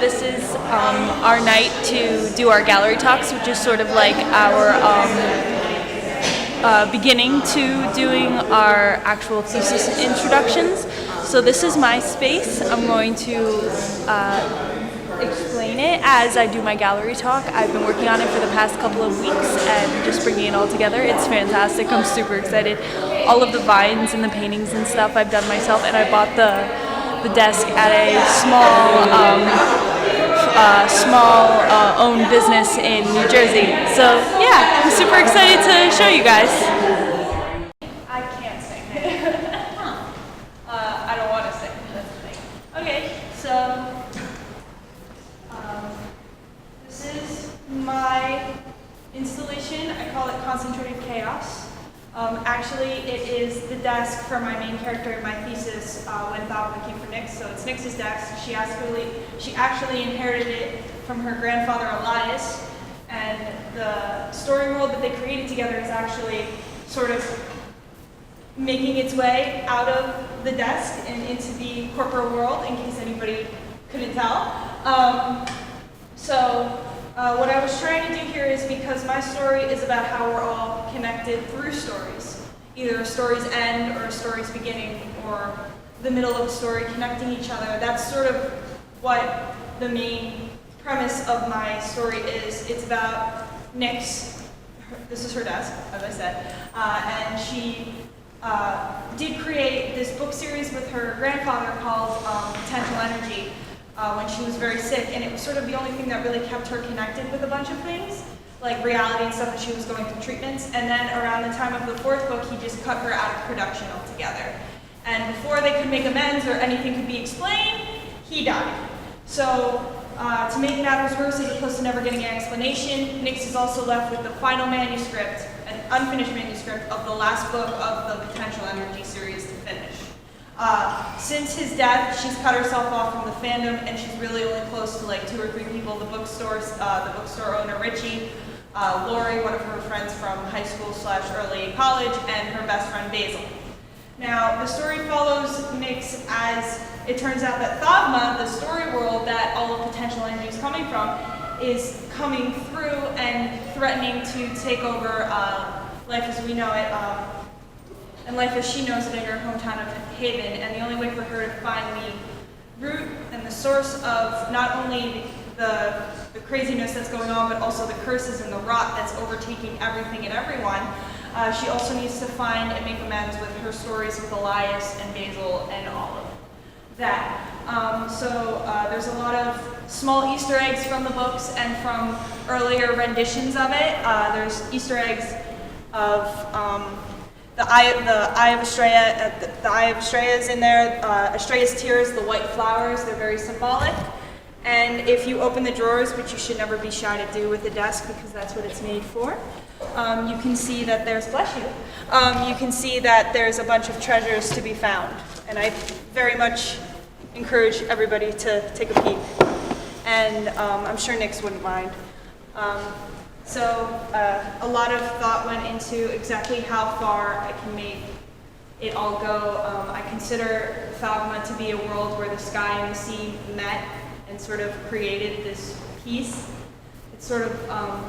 this is our night to do our gallery talks, which is sort of like our beginning to doing our actual thesis introductions. So this is my space. I'm going to explain it as I do my gallery talk. I've been working on it for the past couple of weeks and just bringing it all together. It's fantastic. I'm super excited. All of the vines and the paintings and stuff I've done myself, and I bought the desk at a small owned business in New Jersey. So yeah, I'm super excited to show you guys. I can't sing. I don't want to sing. That's the thing. Okay, so this is my installation. I call it Concentrated Chaos. Actually, it is the desk for my main character in my thesis when Thalma came for Nyx. So it's Nyx's desk. She actually inherited it from her grandfather Elias, and the story world that they created together is actually sort of making its way out of the desk and into the corporate world, in case anybody couldn't tell. What I was trying to do here is, because my story is about how we're all connected through stories, either a story's end or a story's beginning or the middle of a story connecting each other. That's sort of what the main premise of my story is. It's about Nyx. This is her desk, as I said, and she did create this book series with her grandfather called Potential Energy. When she was very sick, and it was sort of the only thing that really kept her connected with a bunch of things, like reality and stuff, that she was going through treatments. And then around the time of the fourth book, he just cut her out of production altogether. And before they could make amends or anything could be explained, he died. So to make matters worse, as opposed to never getting an explanation, Nyx is also left with the final manuscript, an unfinished manuscript of the last book of the Potential Energy series to finish. Since his death, she's cut herself off from the fandom, and she's really only close to like 2 or 3 people: the bookstore owner Richie, Lori, one of her friends from high school / early college, and her best friend Basil. Now, the story follows Nyx as it turns out that Thalma, the story world that all of Potential Energy is coming from, is coming through and threatening to take over life as we know it. And life as she knows it in her hometown of Haven, and the only way for her to find the root and the source of not only the craziness that's going on, but also the curses and the rot that's overtaking everything and everyone, she also needs to find and make amends with her stories with Elias and Basil and all of that. There's a lot of small Easter eggs from the books and from earlier renditions of it. There's Easter eggs of the eye of Estrella. The eye of Estrella is in there. Estrella's tears, the white flowers, they're very symbolic. And if you open the drawers, which you should never be shy to do with a desk because that's what it's made for, you can see that there's, bless you, you can see that there's a bunch of treasures to be found. And I very much encourage everybody to take a peek. And I'm sure Nyx wouldn't mind. A lot of thought went into exactly how far I can make it all go. I consider Thalma to be a world where the sky and the sea met and sort of created this piece. It's sort of,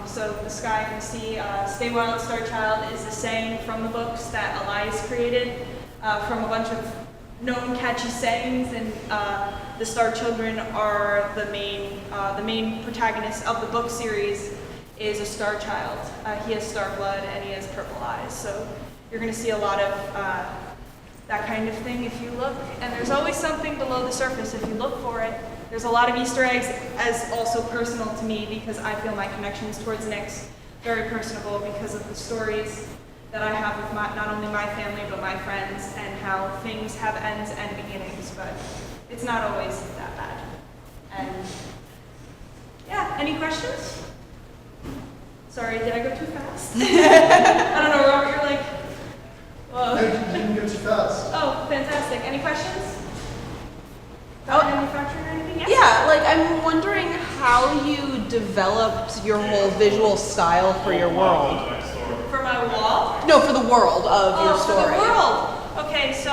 so the sky and the sea, stay wild, star child is a saying from the books that Elias created from a bunch of known catchy sayings, and the star children are the main protagonist of the book series. Is a star child. He has star blood and he has purple eyes. So you're going to see a lot of that kind of thing if you look. And there's always something below the surface if you look for it. There's a lot of Easter eggs as also personal to me, because I feel my connections towards Nyx very personable because of the stories that I have with not only my family but my friends, and how things have ends and beginnings, but it's not always that bad. And yeah, any questions? Sorry, did I go too fast? I don't know, Robert, you're like, whoa. No, you didn't go too fast. Oh, fantastic. Any questions? Manufacturing or anything? Yeah, like I'm wondering how you developed your whole visual style for your world. For my wall? No, for the world of your story. For the world. Okay, so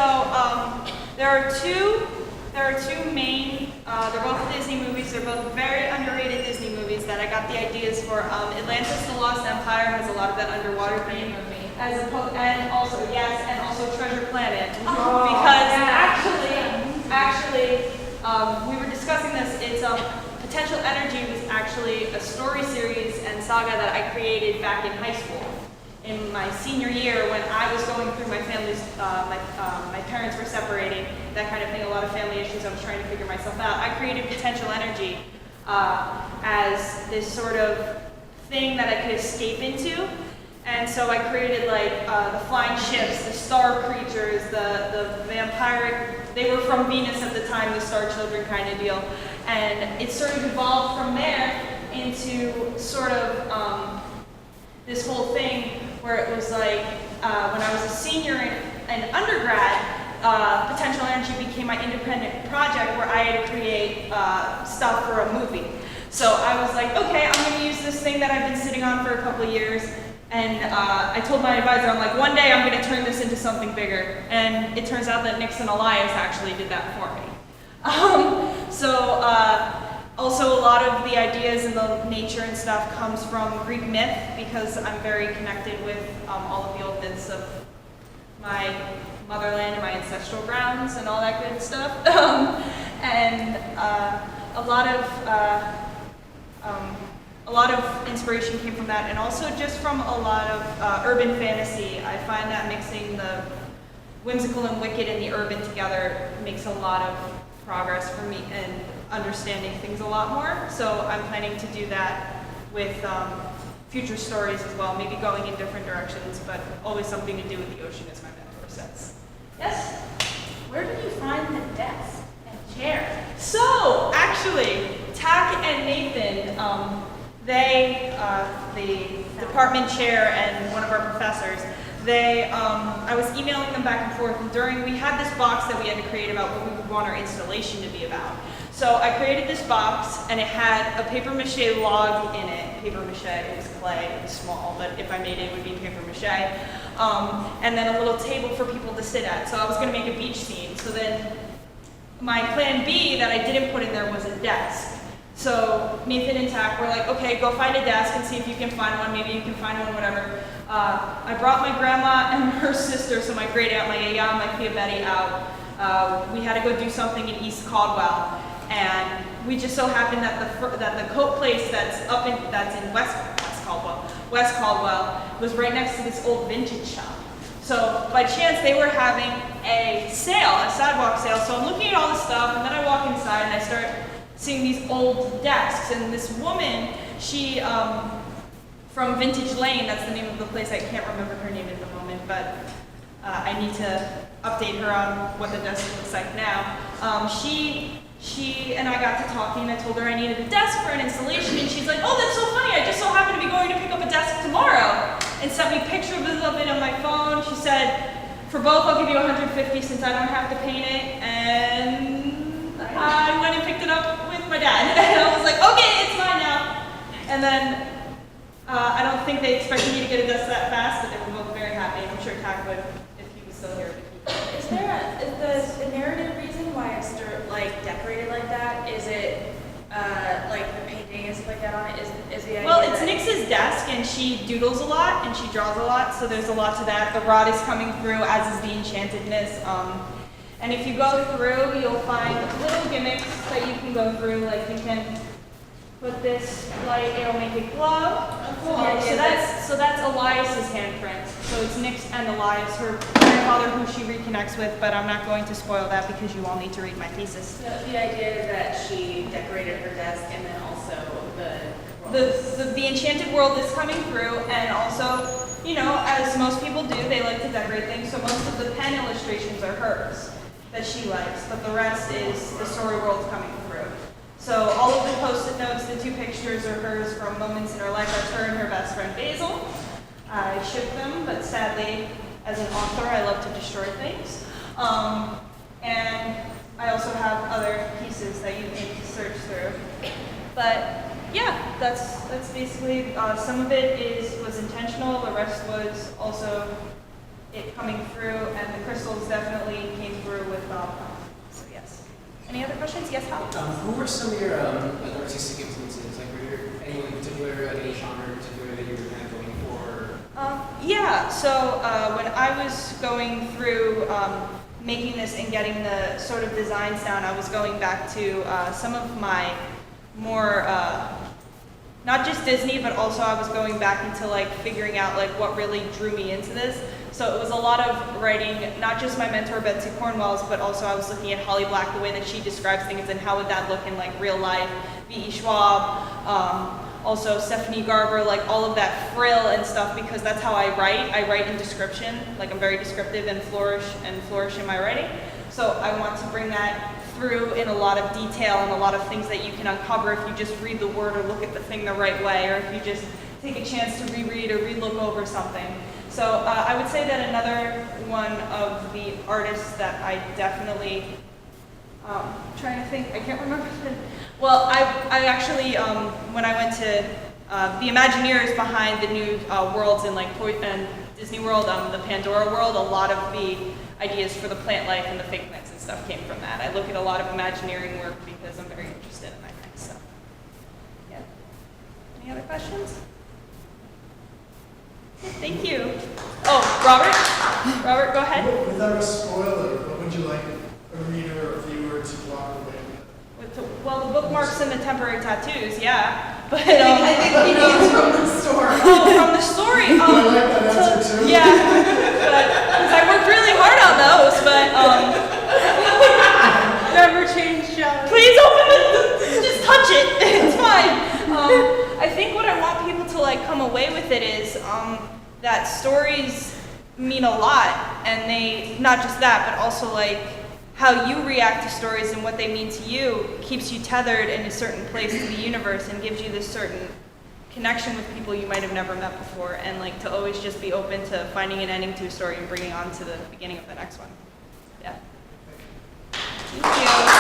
there are 2 There are two main, they're both Disney movies. They're both very underrated Disney movies that I got the ideas for. Atlantis: The Lost Empire has a lot of that underwater theme. And also Treasure Planet. Because actually, we were discussing this. It's Potential Energy was actually a story series and saga that I created back in high school. In my senior year, when I was going through my family's, my parents were separating, that kind of thing, a lot of family issues, I was trying to figure myself out. I created Potential Energy as this sort of thing that I could escape into. And so I created like the flying ships, the star creatures, the vampiric, they were from Venus at the time, the Star Children kind of deal. And it sort of evolved from there into sort of this whole thing where it was like, when I was a senior in undergrad, Potential Energy became my independent project where I had to create stuff for a movie. So I was like, okay, I'm going to use this thing that I've been sitting on for a couple of years. And I told my advisor, I'm like, one day I'm going to turn this into something bigger. And it turns out that Nixon Elias actually did that for me. Also a lot of the ideas and the nature and stuff comes from Greek myth, because I'm very connected with all of the old myths of my motherland and my ancestral grounds and all that good stuff. A lot of inspiration came from that, and also just from a lot of urban fantasy. I find that mixing the whimsical and wicked and the urban together makes a lot of progress for me and understanding things a lot more. So I'm planning to do that with future stories as well, maybe going in different directions, but always something to do with the ocean, as my mentor says. Yes? Where did you find the desk and chair? So, actually, Tak and Nathan, the department chair and one of our professors, I was emailing them back and forth, and we had this box that we had to create about what we would want our installation to be about. So I created this box, and it had a paper mache log in it. Paper mache, it was clay, it was small, but if I made it, it would be paper mache. And then a little table for people to sit at. So I was going to make a beach scene. So then my plan B that I didn't put in there was a desk. So Nathan and Tak were like, okay, go find a desk and see if you can find one. Maybe you can find one, whatever. I brought my grandma and her sister, so my great aunt, my Yaya, my Tia Betty out. We had to go do something in East Caldwell, and we just so happened that the coat place that's in West Caldwell, was right next to this old vintage shop. So by chance they were having a sidewalk sale. So I'm looking at all this stuff, and then I walk inside and I start seeing these old desks, and this woman, she, from Vintage Lane, that's the name of the place, I can't remember her name at the moment, but I need to update her on what the desk looks like now. She and I got to talking, and I told her I needed a desk for an installation, and she's like, oh, that's so funny, I just so happen to be going to pick up a desk tomorrow, and sent me pictures of it on my phone. She said, for both, I'll give you $150 since I don't have to paint it, and I went and picked it up with my dad, and I was like, okay, it's mine now. And then, I don't think they expected me to get a desk that fast, but they were both very happy. I'm sure Tak would, if he was still here. Is there a narrative reason why it's decorated like that? Is it like the painting and stuff like that on it? Is the idea? Well, it's Nix's desk, and she doodles a lot and she draws a lot, so there's a lot to that. The rod is coming through, as is the enchantedness. And if you go through, you'll find little gimmicks that you can go through, like you can put this light, it'll make it glow. So that's Elias's handprint. So it's Nix and Elias, her grandfather, who she reconnects with, but I'm not going to spoil that because you all need to read my thesis. So the idea is that she decorated her desk, and then also the enchanted world is coming through, and also, you know, as most people do, they like to decorate things, so most of the pen illustrations are hers that she likes, but the rest is the story world coming through. So all of the post-it notes, the two pictures are hers from moments in her life. That's her and her best friend Basil. I ship them, but sadly, as an author, I love to destroy things. And I also have other pieces that you need to search through. But yeah, that's basically, some of it was intentional, the rest was also it coming through, and the crystals definitely came through with, so yes. Yes, Hal? Who were some of your like artistic influences? Like, were there anyone in particular, like any genre in particular that you were kind of going for? Yeah, so when I was going through making this and getting the sort of designs down, I was going back to some of my more, not just Disney, but also I was going back into like figuring out like what really drew me into this. So it was a lot of writing, not just my mentor Betsy Cornwell's, but also I was looking at Holly Black, the way that she describes things and how would that look in like real life, V.E. Schwab, also Stephanie Garber, like all of that frill and stuff, because that's how I write. I write in description, like I'm very descriptive and flourish in my writing. So I want to bring that through in a lot of detail and a lot of things that you can uncover if you just read the word or look at the thing the right way, or if you just take a chance to reread or re-look over something. So I would say that another one of the artists that I definitely, trying to think, I can't remember. Well, I actually, when I went to the Imagineers behind the new worlds in like and Disney World, the Pandora world, a lot of the ideas for the plant life and the fake plants and stuff came from that. I look at a lot of Imagineering work because I'm very interested in that kind of stuff. Yeah. Any other questions? Thank you. Oh, Robert? Robert, go ahead. Without a spoiler, what would you like a reader or viewer to walk away with? Well, the bookmarks and the temporary tattoos, yeah. But I think he means from the story. Oh, from the story. I like that answer too. Yeah, but because I worked really hard on those, but Never change John. please open it. Just touch it. It's fine. I think what I want people to like come away with it is that stories mean a lot, and they not just that, but also like how you react to stories and what they mean to you keeps you tethered in a certain place to the universe and gives you this certain connection with people you might have never met before, and like to always just be open to finding an ending to a story and bringing on to the beginning of the next one. Yeah. Thank you.